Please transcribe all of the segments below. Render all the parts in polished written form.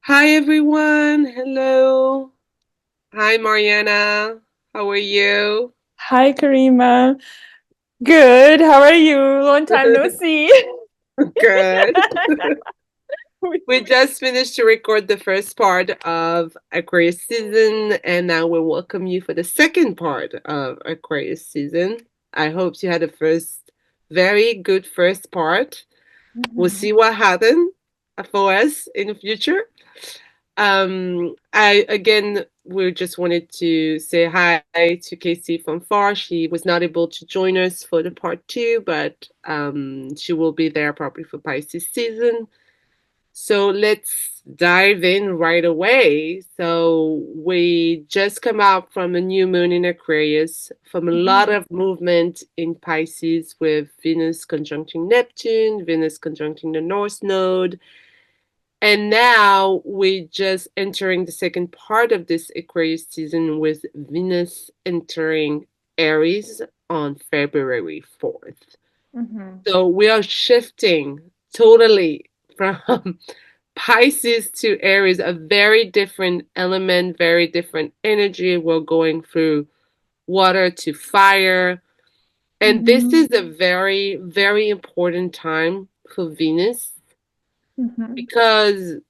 Hi everyone. Hello. Hi Mariana. How are you? Hi, Karima. Good. How are you? Long time no see. Good. We just finished to record the first part of Aquarius season, and now we welcome you for the second part of Aquarius season. I hope you had a very good first part. We'll Mhm. see what happened for us in the future. I again, we just wanted to say hi to Casey from far. She was not able to join us for the part two, but she will be there probably for Pisces season. So let's dive in right away. So we just come out from a new moon in Aquarius, from a lot Mhm. of movement in Pisces with Venus conjuncting Neptune, Venus conjuncting the North Node, and now we're just entering the second part of this Aquarius season with Venus entering Aries on February 4th. Mhm. So we are shifting totally from Pisces to Aries, a very different element, very different energy. We're going through water to fire. And this Mhm. is a very, very important time for Venus Mhm. because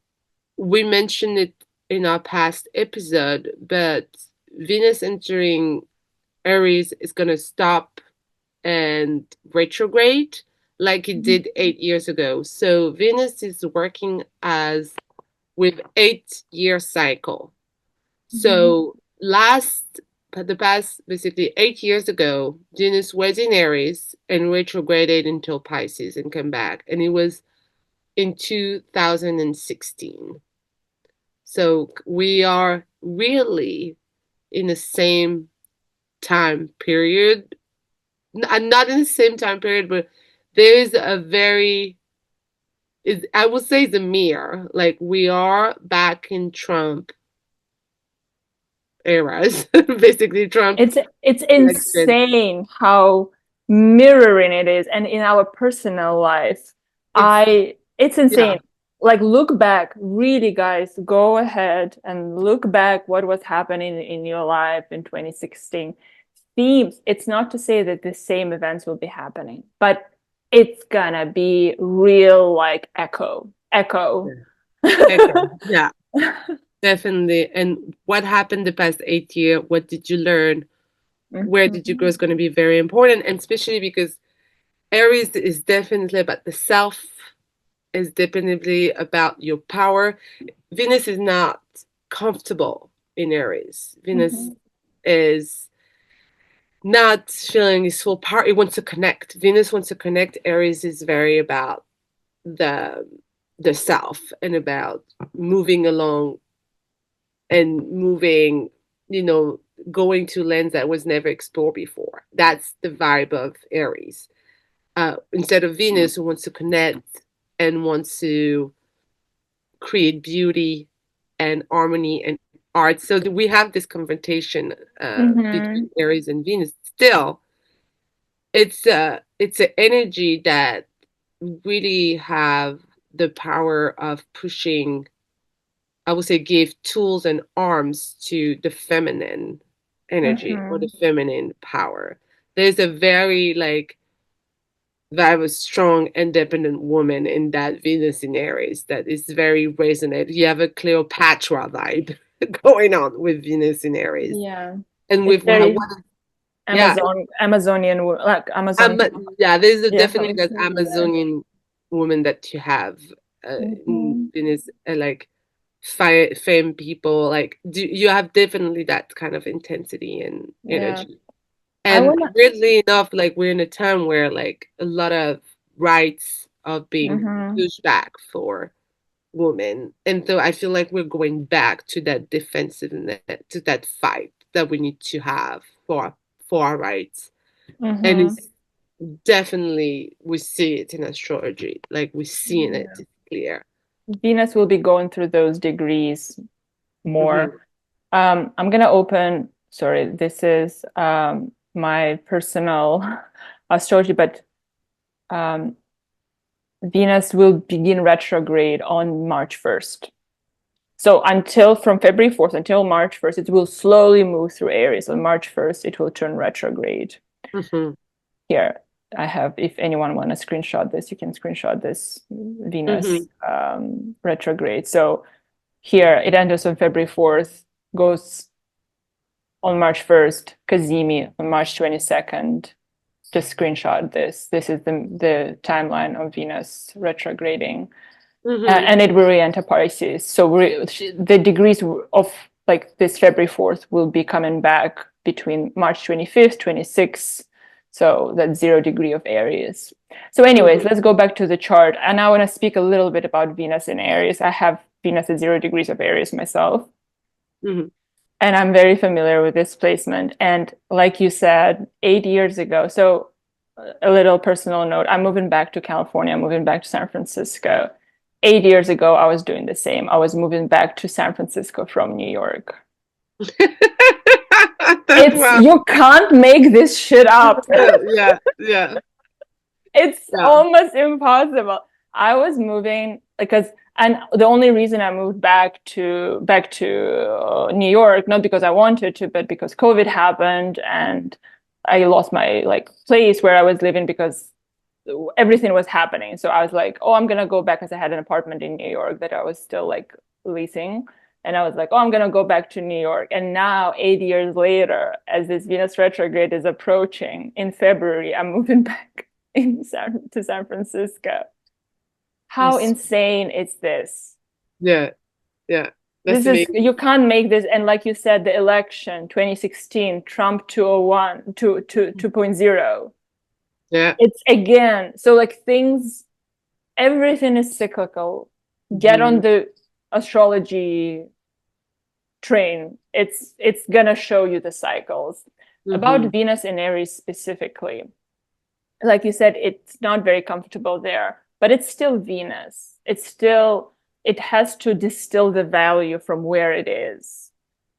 we mentioned it in our past episode, but Venus entering Aries is going to stop and retrograde like it Mhm. did 8 years ago. So Venus is working as with 8 year cycle. Mhm. So the past basically 8 years ago, Venus was in Aries and retrograded until Pisces and come back. And it was in 2016. So we are really in the same time period. Not in the same time period, but there is a very, is I would say the mirror. Like we are back in Trump eras, basically Trump It's election. insane how mirroring it is, and in our personal life, It's it's yeah, insane. Like look back, really, guys, go ahead and look back what was happening in your life in 2016. Themes, it's not to say that the same events will be happening, but it's gonna be real like echo. yeah, echo. Yeah, definitely. And what happened the past 8 year? What did you learn? Where did you grow is Mhm. going to be very important, and especially because Aries is definitely about the self, is definitely about your power. Venus is not comfortable in Aries. Venus Mhm. is not feeling its full power. It wants to connect. Venus wants to connect. Aries is very about the the self and about moving along and moving, you know, going to lands that was never explored before. That's the vibe of Aries. Instead of Venus, who wants to connect and wants to create beauty and harmony and art. So we have this confrontation between Mhm. Aries and Venus. Still, it's an energy that really have the power of pushing. I would say give tools and arms to the feminine energy or the Mhm. feminine power. There's a very like very strong, independent woman in that Venus in Aries that is very resonant. You have a Cleopatra vibe going on with Venus in Aries, Yeah. and It's with very yeah, Like um, Amazon. yeah, there's a, Yeah, how definitely you that say it? Yeah. Amazonian woman that you have in Mhm. Venus, like fire, fame people. Like you have definitely that kind of intensity and Yeah. energy. I And wanna weirdly enough, like we're in a time where like a lot of rights are being Mhm. pushed back for women. And so I feel like we're going back to that defensiveness, to that fight that we need to have for our rights. And Mhm. it's definitely we see it in astrology. Like we're seeing it, Yeah. it's clear. Venus will be going through those degrees Hmm. more. I'm gonna open, sorry, this is my personal astrology, but um, Venus will begin retrograde on March 1st. So from February 4th until March 1st, it will slowly move through Aries. On March 1st, it will turn retrograde. Mm-hmm. Here, I have, if anyone want to screenshot this, you can screenshot this Venus Mm-hmm. retrograde. So here, it enters on February 4th, goes on March 1st, Kazemi on March 22nd. Just screenshot this. This is the timeline of Venus retrograding. Mm-hmm. And it will re-enter Pisces. So the degrees of like this February 4th will be coming back between March 25th, 26th. So that's 0 degree of Aries. So anyways, Mm-hmm. let's go back to the chart. And I want to speak a little bit about Venus in Aries. I have Venus at 0 degrees of Aries myself. Mm-hmm. And I'm very familiar with this placement. And like you said, 8 years ago, so a little personal note, I'm moving back to California, I'm moving back to San Francisco. 8 years ago, I was doing the same. I was moving back to San Francisco from New York. Wow. You can't make this shit up. Yeah, yeah, It's yeah. almost impossible. I was moving because, and the only reason I moved back to New York, not because I wanted to, but because COVID happened and I lost my like place where I was living because everything was happening. So I was like, oh, I'm gonna go back because I had an apartment in New York that I was still like leasing. And I was like, oh, I'm gonna go back to New York. And now, 8 years later, as this Venus retrograde is approaching in February, I'm moving back to San Francisco. How Yes. insane is this? Yeah, yeah. That's This is, amazing. you can't make this. And like you said, the election 2016, Trump 201, 2.0. Yeah. It's again, so like things, everything is cyclical. Get on Mm-hmm. the astrology train. It's gonna show you the cycles. Mm-hmm. About Venus in Aries specifically, like you said, it's not very comfortable there, but it's still Venus. It has to distill the value from where it is.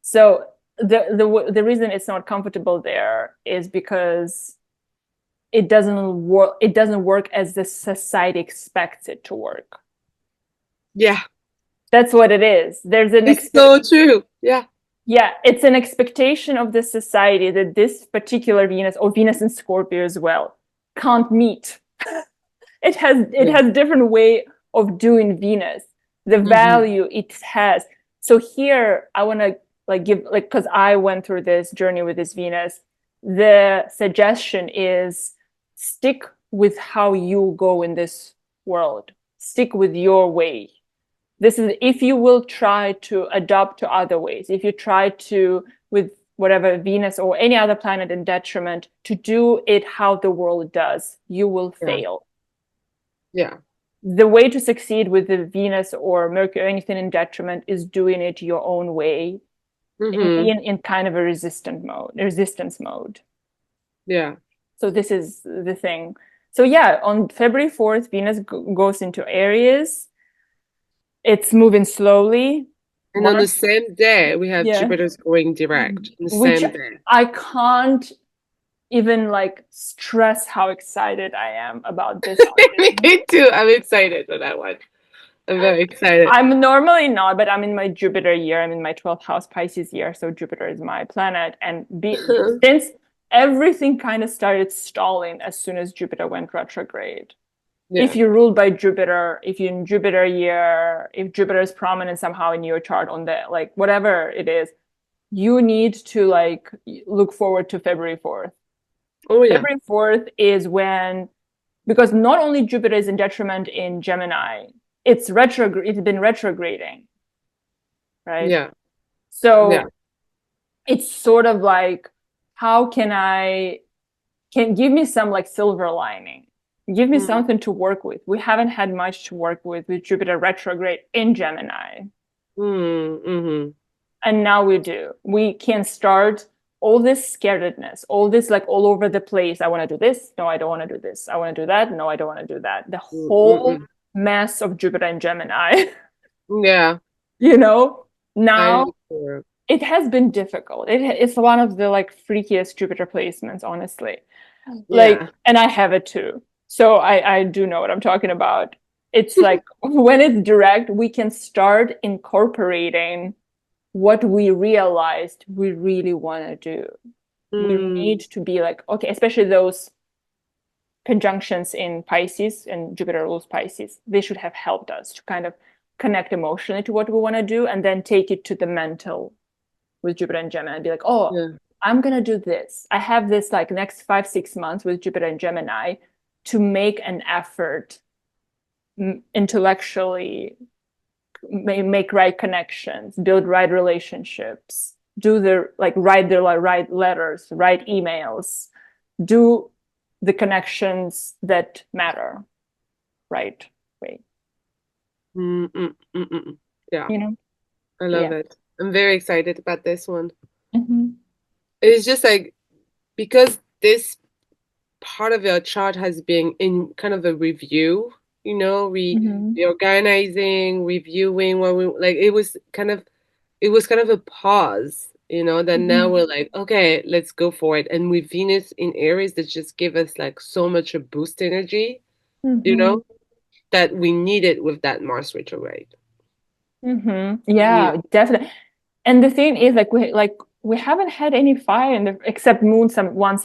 So the reason it's not comfortable there is because it doesn't work as the society expects it to work. Yeah. That's what it is. There's an It's so true. Yeah. Yeah, it's an expectation of the society that this particular Venus, or Venus in Scorpio as well, can't meet. It Yeah. has different way of doing Venus, the Mm-hmm. value it has. So here I want to like give like, because I went through this journey with this Venus, the suggestion is stick with how you go in this world, stick with your way. This is if you will try to adopt to other ways, if you try to, with whatever Venus or any other planet in detriment, to do it how the world does, you will Yeah. fail. Yeah. The way to succeed with the Venus or Mercury or anything in detriment is doing it your own way and Mm-hmm. being in kind of a resistance mode. Yeah. So this is the thing. So yeah, on February 4th, Venus goes into Aries. It's moving slowly. And on the March, same day, we have yeah, Jupiter's going direct on the which same day. I can't even like stress how excited I am about this. Me too. I'm excited for that one. I'm very excited. I'm normally not, but I'm in my Jupiter year. I'm in my 12th house Pisces year, so Jupiter is my planet. And since everything kind of started stalling as soon as Jupiter went retrograde. If Yeah. you're ruled by Jupiter, if you're in Jupiter year, if Jupiter is prominent somehow in your chart on the like whatever it is, you need to like look forward to February 4th. Oh yeah. February 4th is when, because not only Jupiter is in detriment in Gemini, it's been retrograding, right? Yeah. Yeah. So it's sort of like, how can give me some like silver lining. Give me Mm-hmm. something to work with. We haven't had much to work with Jupiter retrograde in Gemini. Mm-hmm. And now we do. We can start all this scaredness, all this like all over the place. I want to do this. No, I don't want to do this. I want to do that. No, I don't want to do that. The whole Mm-hmm. mess of Jupiter and Gemini, Yeah. you know, I now understand. it has been difficult. It's one of the like freakiest Jupiter placements, honestly. Like, Yeah. and I have it too. So I do know what I'm talking about. it's like when it's direct, we can start incorporating what we realized we really want to do. We need Mm, to be like, okay, especially those conjunctions in Pisces and Jupiter rules Pisces, they should have helped us to kind of connect emotionally to what we want to do and then take it to the mental with Jupiter and Gemini and be like, oh, yeah. I'm gonna do this. I have this like next 5, 6 months with Jupiter and Gemini to make an effort intellectually, make right connections, build right relationships, do the like write the right letters, write emails, do the connections that matter, right way. Mm, mm, mm, mm, mm. Yeah, You know? I love Yeah. it. I'm very excited about this one. Mm-hmm. It's just like because this part of your chart has been in kind of a review, Mm-hmm. reorganizing, reviewing what we like it was kind of a pause, then now Mm-hmm. we're like, okay, let's go for it. And with Venus in Aries, that just give us like so much a boost energy, you Mm-hmm. know, that we needed with that Mars retrograde. Mm-hmm. We need Yeah, definitely. And the thing is, we haven't had any fire in the except moon some once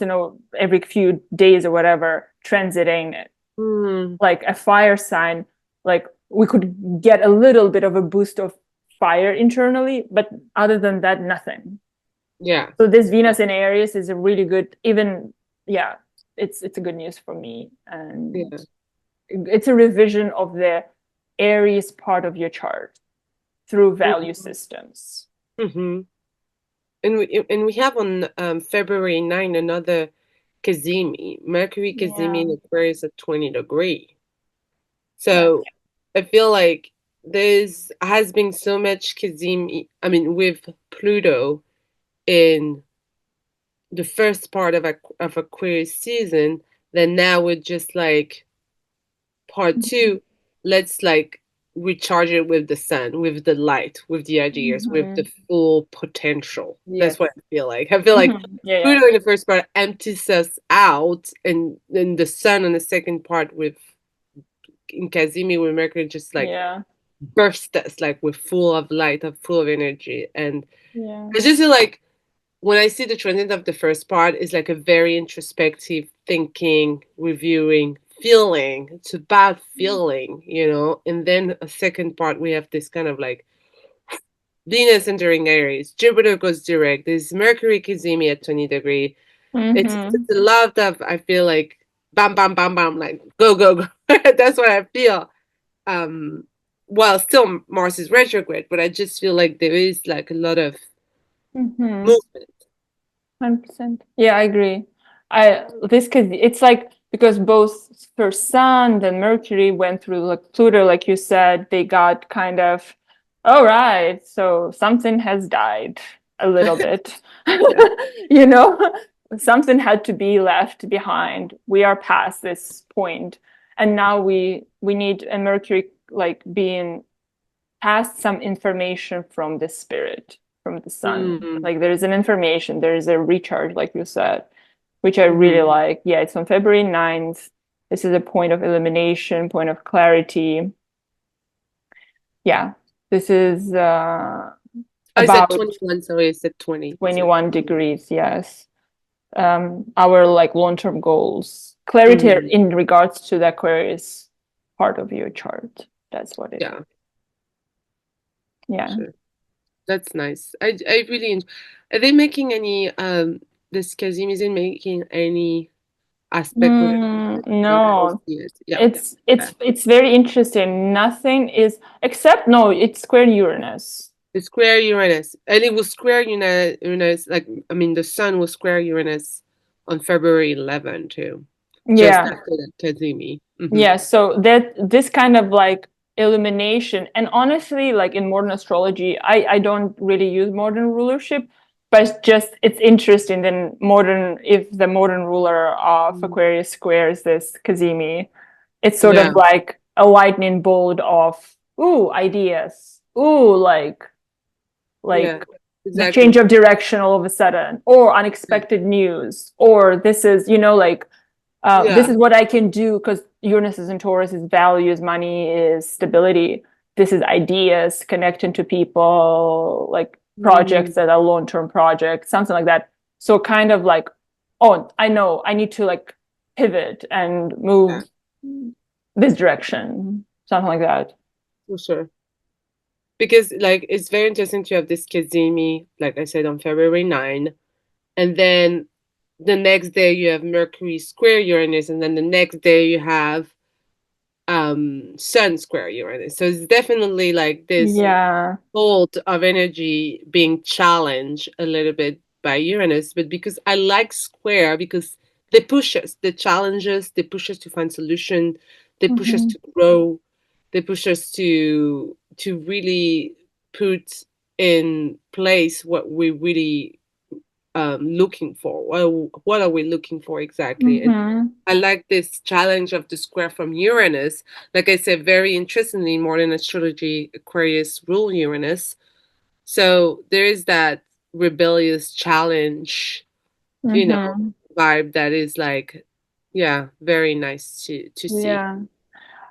every few days or whatever transiting Mm, like a fire sign. Like we could get a little bit of a boost of fire internally, but other than that, nothing. yeah. So this Venus in Aries is a really good, even yeah, it's a good news for me, and Yeah. it's a revision of the Aries part of your chart through value systems. Mm-hmm. And we have on February 9 another Kazemi, Mercury Kazemi Yeah. in Aquarius at 20 degree. Yes. So I feel like there's has been so much Kazemi, I mean, with Pluto in the first part of Aquarius season, then now we're just like part two, let's like recharge it with the sun, with the light, with the ideas, with the Mhm. full potential. That's Yes. what I feel like. I feel like Mhm. Yeah, yeah. Pluto in the first part empties us out, and then the sun in the second part with in Kazimi with Mercury just like Yeah. burst us like with full of light, of full of energy. And Yeah. I just feel like when I see the transit of the first part is like a very introspective thinking, reviewing, feeling. It's about feeling. And then a second part we have this kind of like Venus entering Aries, Jupiter goes direct, there's Mercury Kizimi at 20 degree. It's Hmm. a lot of I feel like bam bam bam bam like go go go. That's what I feel. Um while still Mars is retrograde, but I just feel like there is like a lot of Hmm. movement. 100%. Yeah, I agree. This could it's like because both for Sun and Mercury went through like Pluto, like you said, they got kind of all right, so something has died a little bit. Yeah. You know, something had to be left behind. We are past this point, and now we need a Mercury like being past some information from the spirit, from the sun. Mm. Like there is an information, there is a recharge, like you said, which I really Hmm. like. Yeah, it's on February 9th. This is a point of illumination, point of clarity. Yeah, this is I said about 21, sorry, I said 20. Sorry. 21 degrees. Yes. Our like long-term goals, clarity Mm. in regards to the Aquarius part of your chart. That's what it is. Yeah, Yeah. sure. That's nice. I really are they making any this Kazim isn't making any aspect with I don't No, see it. Yeah. it's Okay. it's it's very interesting. Nothing is except no, it's square Uranus. The square Uranus. And it was square Uranus, like I mean the sun was square Uranus on February 11 too. Just Yeah, after the Kazimi. Mm-hmm. yeah. So that this kind of like illumination, and honestly, like in modern astrology, I don't really use modern rulership, but it's interesting. Then modern, if the modern ruler of Aquarius squares this Cazimi, it's sort of Yeah. like a lightning bolt of ooh ideas, ooh Yeah. like the change Exactly. of direction all of a sudden, or Yeah. unexpected news, or this is, like This Yeah. is what I can do because Uranus is in Taurus, is values, money, is stability. This is ideas, connecting to people, like projects Mm, that are long-term projects, something like that. So kind of like, oh, I know I need to like pivot and yeah, move this direction, something like that. for sure. Because like it's very interesting to have this Kazemi, like I said, on February 9. And then the next day you have Mercury square Uranus, and then the next day you have Sun square Uranus. So it's definitely like this Yeah. bolt of energy being challenged a little bit by Uranus, but because I like square because they push us, they challenge us, they push us to find solution, they push us Hmm. to grow, they push us to really put in place what we really looking for. What are we looking for exactly? And Hmm. I like this challenge of the square from Uranus. Like I said, very interestingly, modern astrology Aquarius rule Uranus. So there is that rebellious challenge, you know, Hmm. vibe that is like, yeah, very nice to see. Yeah.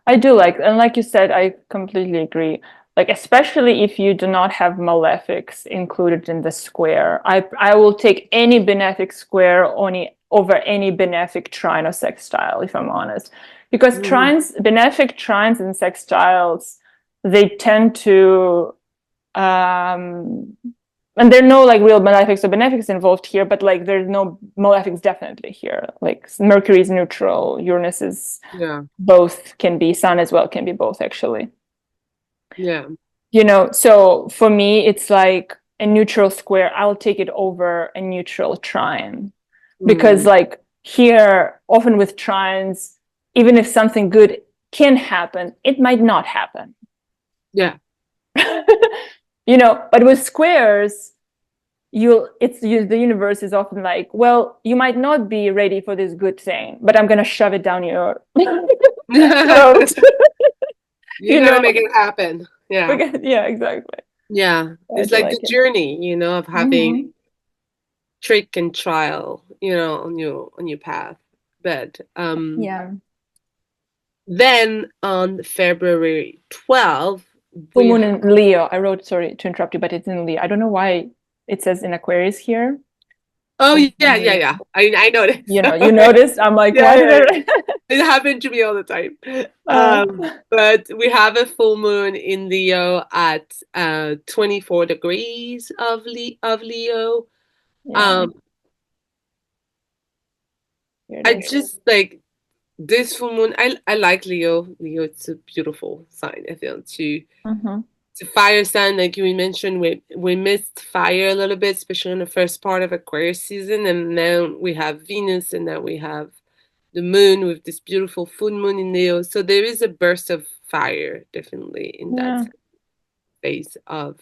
I do like, and like you said, I completely agree. Like, especially if you do not have malefics included in the square. I will take any benefic square over any benefic trine or sextile, if I'm honest. Because Mhm. benefic trines and sextiles, they tend to um and there are no like real malefics or benefics involved here, but like there's no malefics definitely here. Like Mercury is neutral, Uranus is Yeah, both, can be Sun as well, can be both actually. yeah. So for me it's like a neutral square, I'll take it over a neutral trine, because Mm, like here often with trines, even if something good can happen, it might not happen. yeah. But with squares, the universe is often like, well, you might not be ready for this good thing, but I'm gonna shove it down your throat. You're you gonna know make it happen. Yeah. yeah, exactly. Yeah. I It's do like the like it. journey, of having Hmm. trick and trial, on your path. But Yeah. then on February 12th, Full we moon in Leo. I wrote, sorry to interrupt you, but it's in Leo. I don't know why it says in Aquarius here. oh Full yeah, moon yeah, Leo. yeah. I noticed. You noticed? I'm like, Yeah, what yeah, did yeah. I? It happened to me all the time. uh, But we have a full moon in Leo at 24 degrees of Leo. yeah, Um, here it I is. just like this full moon. I like Leo. Leo, it's a beautiful sign. I feel to Hmm. it's a fire sign, like you mentioned. We missed fire a little bit, especially in the first part of Aquarius season, and now we have Venus, and now we have the moon with this beautiful full moon in Leo. So there is a burst of fire, definitely, in that Yeah. phase of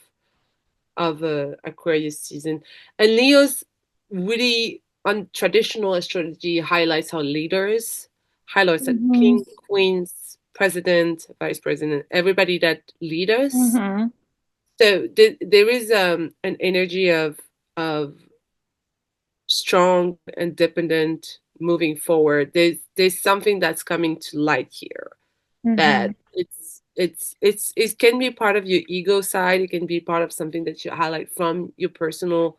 Aquarius season. And Leo's really on traditional astrology highlights our leaders, highlights our Hmm. king, queens, president, vice president, everybody that lead us. Hmm. So there is an energy of strong, independent, moving forward. There's something that's coming to light here, Hmm. that it can be part of your ego side. It can be part of something that you highlight from your personal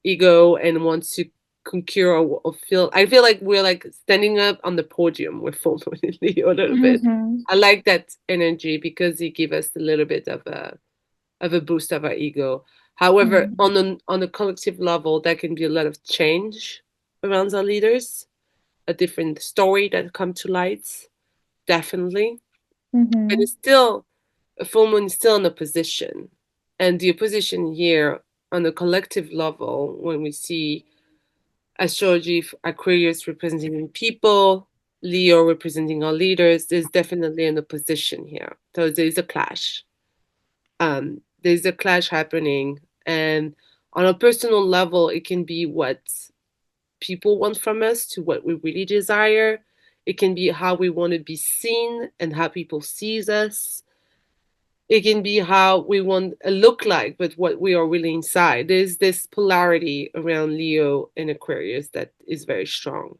ego and wants to conquer or feel. I feel like we're like standing up on the podium with full moon in Leo a little bit. Hmm. I like that energy because it gives us a little bit of a boost of our ego. However, Hmm. on a collective level, there can be a lot of change around our leaders, a different story that come to light, definitely. But Hmm. it's still a full moon is still in a position. And the opposition here on a collective level, when we see astrology, Aquarius representing people, Leo representing our leaders, there's definitely an opposition here. So there's a clash. There's a clash happening. And on a personal level, it can be what people want from us to what we really desire. It can be how we want to be seen and how people sees us. It can be how we want a look like, but what we are really inside. There's this polarity around Leo and Aquarius that is very strong.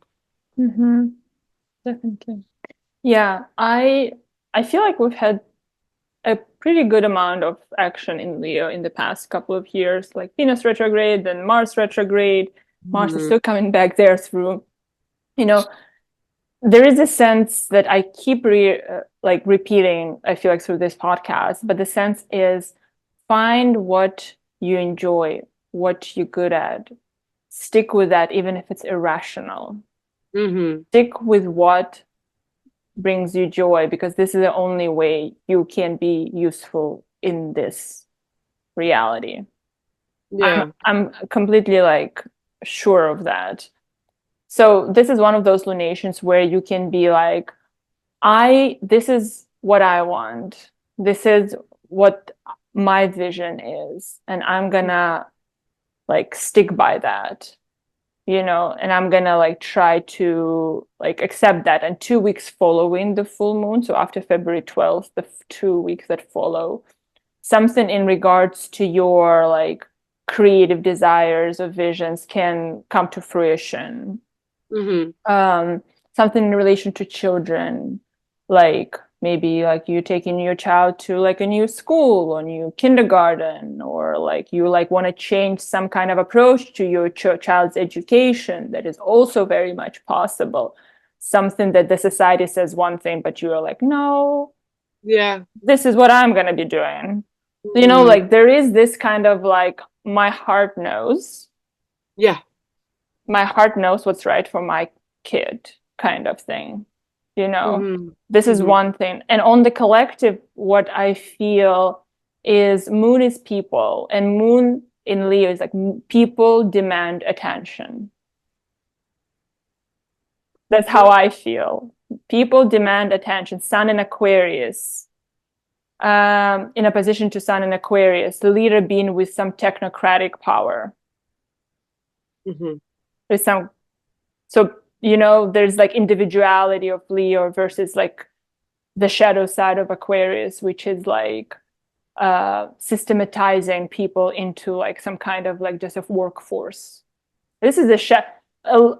Mm-hmm. Definitely. Yeah, I feel like we've had a pretty good amount of action in Leo in the past couple of years, like Venus retrograde, then Mars retrograde. Mars is Mhm. still coming back there through, you know, there is a sense that I keep like repeating, I feel like through this podcast, but the sense is find what you enjoy, what you're good at. Stick with that, even if it's irrational. Mhm. Stick with what brings you joy because this is the only way you can be useful in this reality. I'm Yeah. I'm completely like sure of that. So this is one of those lunations where you can be like, this is what I want. This is what my vision is, and I'm gonna like stick by that, and I'm gonna like try to like accept that. And 2 weeks following the full moon, so after February 12th, the 2 weeks that follow, something in regards to your like creative desires or visions can come to fruition. Mhm. um Something in relation to children, like maybe like you taking your child to like a new school or new kindergarten, or like you like want to change some kind of approach to your child's education. That is also very much possible. Something that the society says one thing but you are like, no, Yeah. this is what I'm going to be doing. Mhm. Like there is this kind of like, Yeah. my heart knows what's right for my kid kind of thing. You know, Mhm. this is Mhm. one thing. And on the collective, what I feel is moon is people, and moon in Leo is like people demand attention. That's how What? I feel. People demand attention. Sun in Aquarius, in opposition to Sun in Aquarius, the leader being with some technocratic power, Mhm. with some. So, there's like individuality of Leo versus like the shadow side of Aquarius, which is like systematizing people into like some kind of like just a workforce. This is the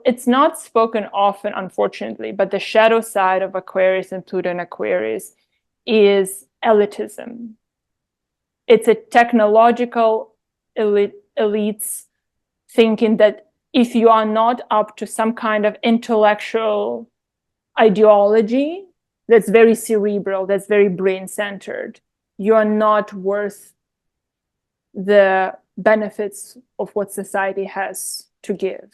it's not spoken often, unfortunately, but the shadow side of Aquarius and Pluto in Aquarius is elitism. It's a technological elites thinking that if you are not up to some kind of intellectual ideology that's very cerebral, that's very brain centered, you're not worth the benefits of what society has to give.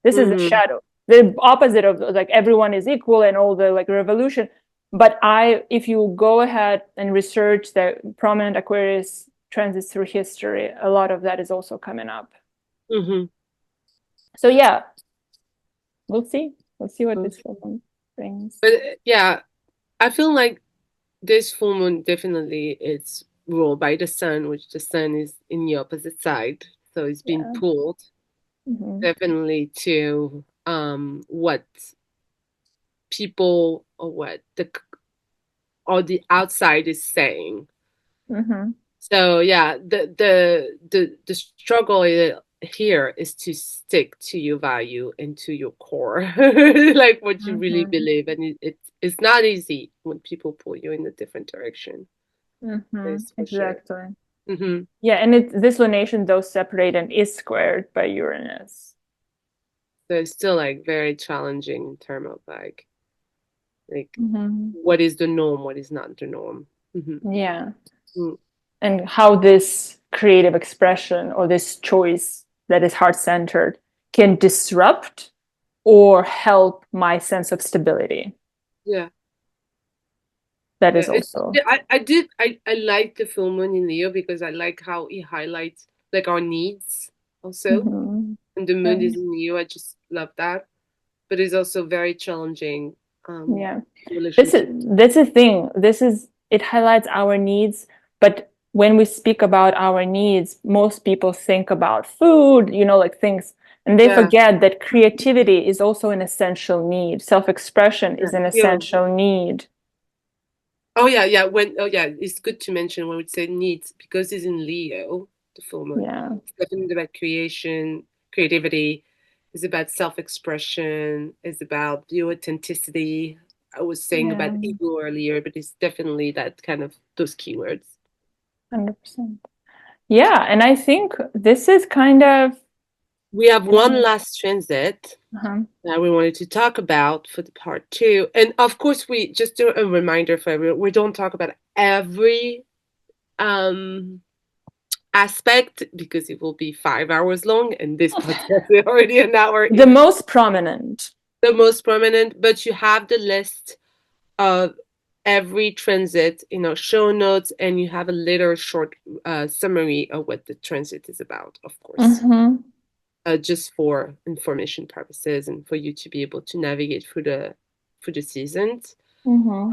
This is the Mhm. shadow, the opposite of like everyone is equal and all the like revolution. But if you go ahead and research the prominent Aquarius transits through history, a lot of that is also coming up. Mhm. So yeah, we'll see. We'll see what this Okay. film brings. But yeah, I feel like this full moon definitely is ruled by the sun, which the sun is in the opposite side. So it's being Yeah. pulled Mm-hmm. definitely to what people or what the outside is saying. Mm-hmm. So yeah, the struggle here is to stick to your value and to your core, like what you really Mm-hmm. believe, and it's not easy when people pull you in a different direction. Mm-hmm. That's for sure. Exactly. Hmm. Yeah, and this lunation, though separate and is squared by Uranus. So it's still like very challenging in terms of like Mm-hmm. what is the norm, what is not the norm. Hmm. Yeah. And how this creative expression or this choice that is heart-centered can disrupt or help my sense of stability. Yeah. That Yeah, is also. I like the film one in Leo because I like how it highlights like our needs also. Mm-hmm. And the mood is And in Leo. I just love that. But it's also very challenging yeah, relationship. that's a thing. It highlights our needs, but when we speak about our needs, most people think about food, like things, and they Yeah, forget that creativity is also an essential need. Self-expression yeah, is an healing. essential need. Oh yeah, yeah. It's good to mention when we say needs because it's in Leo, the full moon. Yeah. It's definitely about creation, creativity, It's about self-expression. It's about the authenticity. I was saying Yeah, about ego earlier, but it's definitely that kind of those keywords. 100%. Yeah, and I think this is kind of We have one uh, last transit uh-huh. that we wanted to talk about for the part two. And of course, we just do a reminder for everyone, we don't talk about every um aspect because it will be 5 hours long, and this podcast is already an hour The each. most prominent. The most prominent, but you have the list of every transit in our show notes, and you have a little short summary of what the transit is about, of course, Mm-hmm. just for information purposes and for you to be able to navigate through the seasons. Mm-hmm.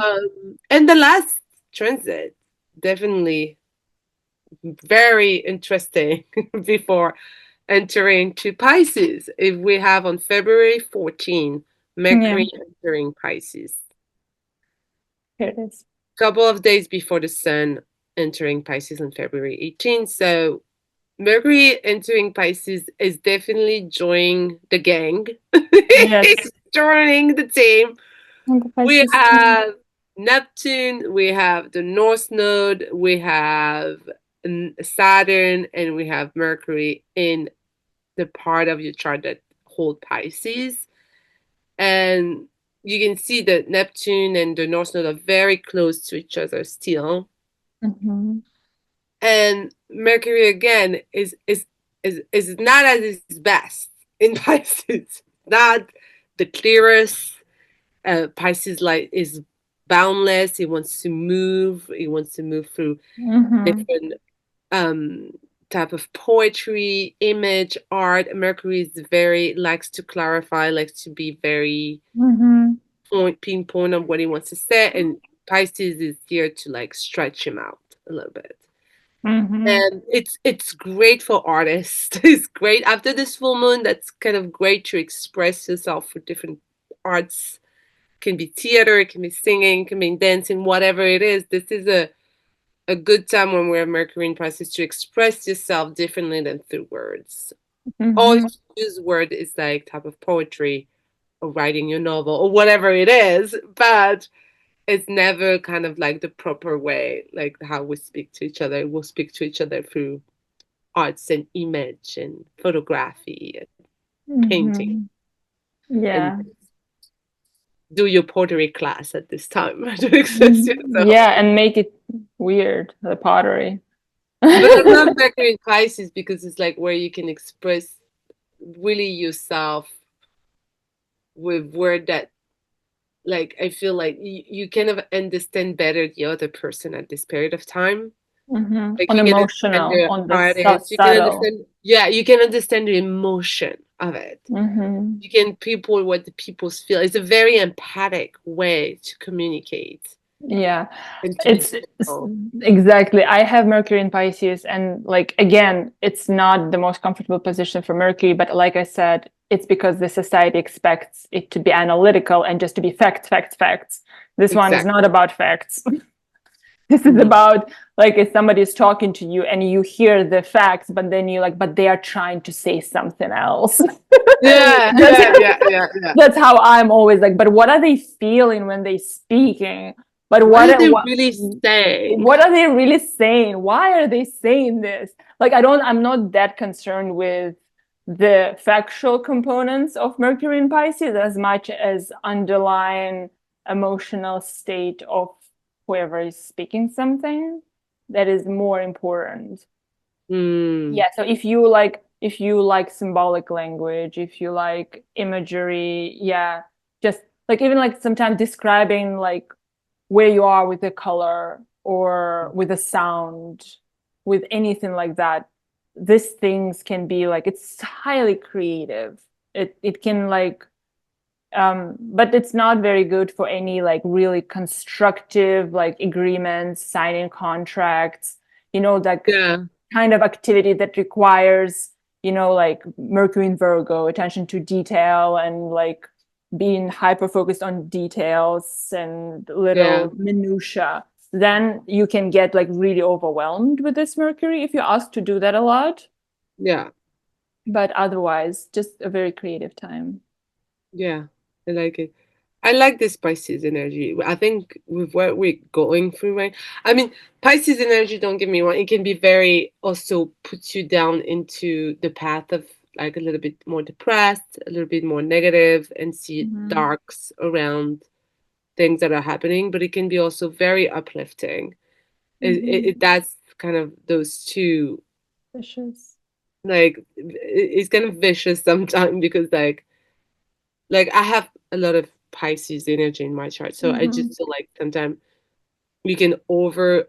And the last transit, definitely very interesting before entering to Pisces. If we have on February 14, Yeah, Mercury entering Pisces. here it is. Couple of days before the Sun entering Pisces on February 18th. So Mercury entering Pisces is definitely joining the gang. Yes. It's joining the team. And the We Pisces team. have Neptune, we have the North Node, we have Saturn, and we have Mercury in the part of your chart that hold Pisces. And you can see that Neptune and the North Node are very close to each other still. Mm-hmm. And Mercury again is not at its best in Pisces. Not the clearest. Pisces light is boundless. It wants to move. It wants to move through Mm-hmm. different um type of poetry, image, art. Mercury is very likes to clarify, likes to be very Mm-hmm. pinpoint on what he wants to say, and Pisces is here to like stretch him out a little bit. Mm-hmm. And it's great for artists. It's great after this full moon. That's kind of great to express yourself for different arts. It can be theater, it can be singing, it can be dancing, whatever it is. This is a good time when we have Mercury in Pisces to express yourself differently than through words. Or if Mm-hmm. you use word is like type of poetry or writing your novel or whatever it is, but it's never kind of like the proper way, like how we speak to each other. We'll speak to each other through arts and image and photography and painting, Mm-hmm. and Yeah. do your pottery class at this time to express Mm-hmm. yourself. Yeah, and make it weird, the pottery. But I love Mercury in Pisces because it's like where you can express really yourself with word that, like, I feel like you kind of understand better the other person at this period of time. Mm-hmm. Like On you can understand emotional, their on the artist, you can subtle. understand, yeah, you can understand the emotion of it. Mm-hmm. You can people what the people's feel. It's a very empathic way to communicate Yeah, and to be it's gentle. exactly. I have Mercury in Pisces, and like again, it's not the most comfortable position for Mercury, but like I said, it's because the society expects it to be analytical and just to be facts, facts, facts. This one is not Exactly. about facts. This is No. about like if somebody is talking to you and you hear the facts, but then you like, but they are trying to say something else. Yeah, That's yeah. that's how I'm always like, but what are they feeling when they speaking? But What are they really saying? what are they really saying? Why are they saying this? Like I'm not that concerned with the factual components of Mercury in Pisces as much as underlying emotional state of whoever is speaking something that is more important. Mm, Yeah, so if you like symbolic language, if you like imagery, yeah, just like even like sometimes describing like where you are with the color or with the sound, with anything like that, these things can be like it's highly creative. It can like but it's not very good for any like really constructive like agreements, signing contracts, like yeah, kind of activity that requires, like Mercury in Virgo, attention to detail and like being hyper focused on details and yeah, little minutia. Then you can get like really overwhelmed with this Mercury if you ask to do that a lot. yeah. But otherwise, just a very creative time. Yeah, I like it. I like this Pisces energy. I think with what we're going through, right? I mean, Pisces energy, don't get me wrong, it can be very also puts you down into the path of like a little bit more depressed, a little bit more negative, and see Mm-hmm. darks around things that are happening, but it can be also very uplifting. Mm-hmm. That's kind of those two, Vicious. like, it's kind of vicious sometimes because, like I have a lot of Pisces energy in my chart, so I Mm-hmm. just feel like sometimes we can over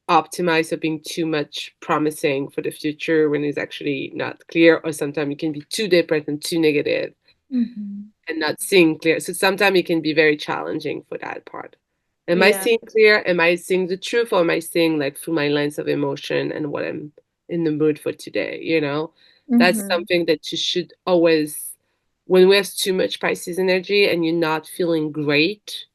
optimize or being too much promising for the future when it's actually not clear, or sometimes you can be too depressed and too negative Mm-hmm. and not seeing clear. So sometimes it can be very challenging for that part. Am I Yeah. seeing clear? Am I seeing the truth, or am I seeing like through my lens of emotion and what I'm in the mood for today? That's Mm-hmm. something that you should always, when we have too much Pisces energy and you're not feeling great,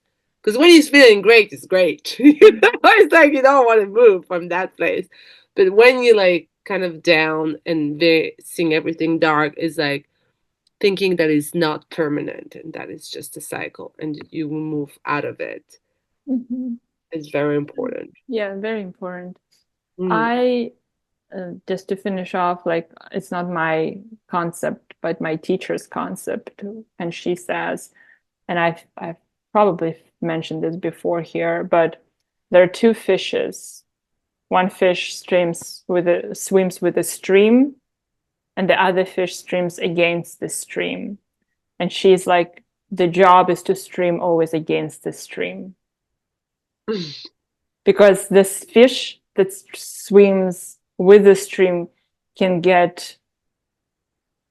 because when you're feeling great, it's great. It's like you don't want to move from that place. But when you're like kind of down and they seeing everything dark, is like thinking that is not permanent and that is just a cycle and you will move out of it Mm-hmm. is very important. Yeah, very important. Mm, I just to finish off, like it's not my concept, but my teacher's concept, and she says, and I've probably mentioned this before here, but there are two fishes. One fish swims with a stream, and the other fish swims against the stream. And she's like, the job is to swim always against the stream because this fish that swims with the stream can get,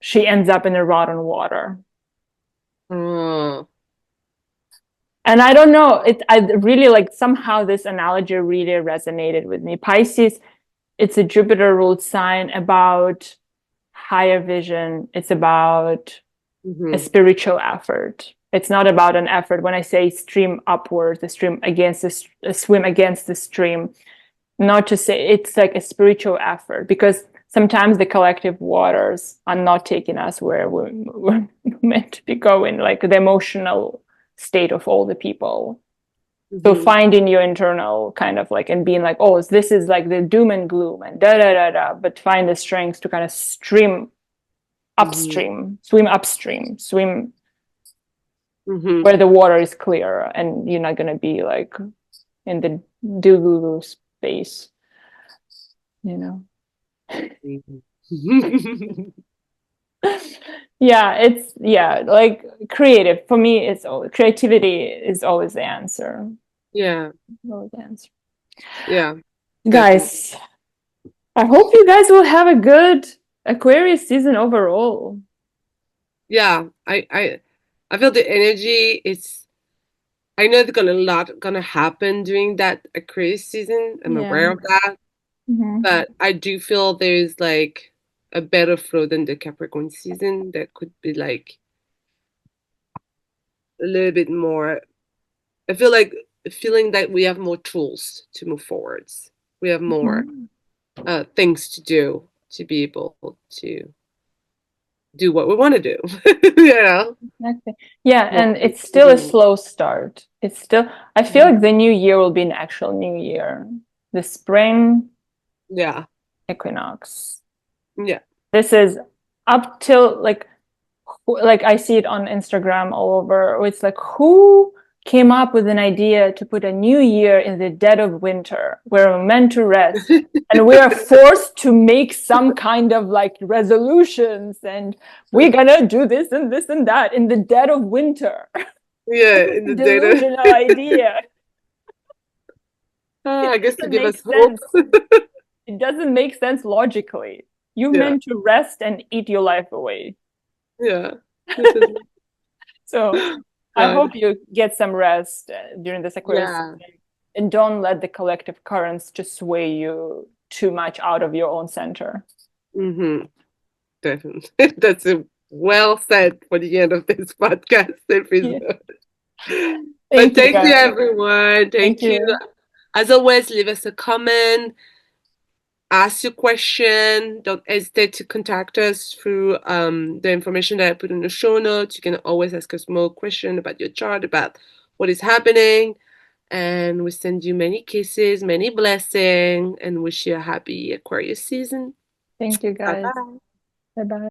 she ends up in a rotten water. oh, And I don't know, I really like, somehow this analogy really resonated with me. Pisces, it's a Jupiter ruled sign about higher vision. It's about a mhm, spiritual effort. It's not about an effort. When I say stream upwards, the stream against the swim against the stream, not to say it's like a spiritual effort, because sometimes the collective waters are not taking us where we're meant to be going, like the emotional state of all the people. So mhm, finding your internal kind of like, and being like, oh, this is like the doom and gloom and da da da da, but find the strength to kind of mhm, swim upstream, swim mhm. where the water is clear, and you're not going to be like in the doo space, you know. Mhm. Yeah, it's, yeah, like creative for me, it's always, creativity is always the answer. Yeah, Always the answer. yeah, definitely. Guys, I hope you guys will have a good Aquarius season overall. Yeah, I feel the energy is. I know there's gonna a lot gonna happen during that Aquarius season. I'm Yeah. aware of that, Mm-hmm. but I do feel there's like a better flow than the Capricorn season that could be like a little bit more. I feel like feeling that we have more tools to move forwards. We have more Mm-hmm. things to do to be able to do what we want to do. you know, Exactly. Yeah, more. and it's still a slow start. It's still, I feel like the new year will be an actual new year. The spring Yeah, equinox. yeah. This is up till like I see it on Instagram all over. It's like, who came up with an idea to put a new year in the dead of winter where we're meant to rest, and we are forced to make some kind of like resolutions, and we're gonna do this and that in the dead of winter. Yeah, What in a the data. delusional idea. It I guess to doesn't give make us hope. sense. It doesn't make sense logically. You Yeah, meant to rest and eat your life away. yeah. It is So I God. hope you get some rest during this Aquarius Yeah. season, and don't let the collective currents just sway you too much out of your own center. Mm-hmm. Definitely. That's a well said for the end of this podcast Yeah. episode. But Thank you, thank you, guys. everyone. Thank Thank you. you. As always, leave us a comment. ask your question. Don't hesitate to contact us through the information that I put in the show notes. You can always ask us more questions about your chart, about what is happening. And we send you many kisses, many blessings, and wish you a happy Aquarius season. Thank you, Bye guys. bye. Bye bye.